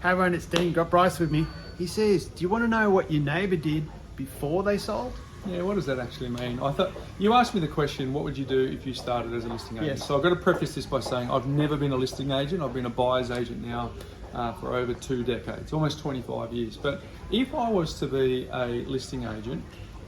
Hey everyone, it's Dean. Got Bryce with me. He says, do you want to know what your neighbour did before they sold? Yeah, what does that actually mean? I thought you asked me the question, what would you do if you started as a listing agent? Yes. So I've got to preface this by saying I've never been a listing agent. I've been a buyer's agent now for over 2 decades, almost 25 years. But if I was to be a listing agent,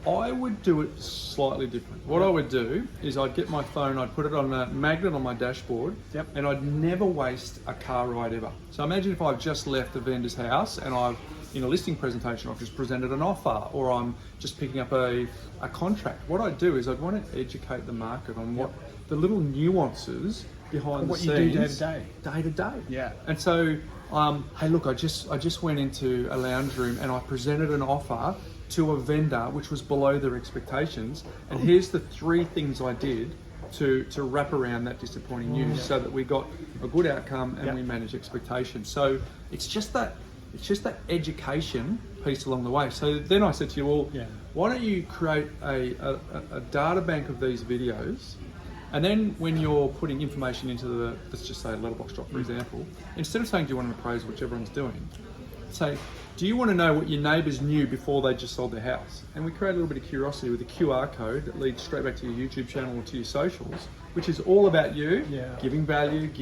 I would do it slightly different. What I would do is I'd get my phone, I'd put it on a magnet on my dashboard, and I'd never waste a car ride ever. So imagine if I've just left the vendor's house and I've, in a listing presentation, I've just presented an offer, or I'm just picking up a contract. What I'd do is I'd want to educate the market on what the little nuances behind What the you scenes. do day to day. Day to day. Yeah. And so, hey look, I just went into a lounge room and I presented an offer to a vendor which was below their expectations, and here's the 3 things I did to wrap around that disappointing news so that we got a good outcome and we managed expectations. So it's just that education piece along the way. So then I said to you, well, why don't you create a data bank of these videos, and then when you're putting information into the, let's just say a letterbox drop for example, instead of saying do you want an appraisal, which everyone's doing, say, do you want to know what your neighbours knew before they just sold their house? And we create a little bit of curiosity with a QR code that leads straight back to your YouTube channel or to your socials, which is all about you, giving value, and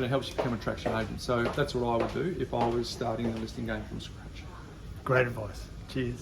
it helps you become a traction agent. So that's what I would do if I was starting the listing game from scratch. Great advice. Cheers.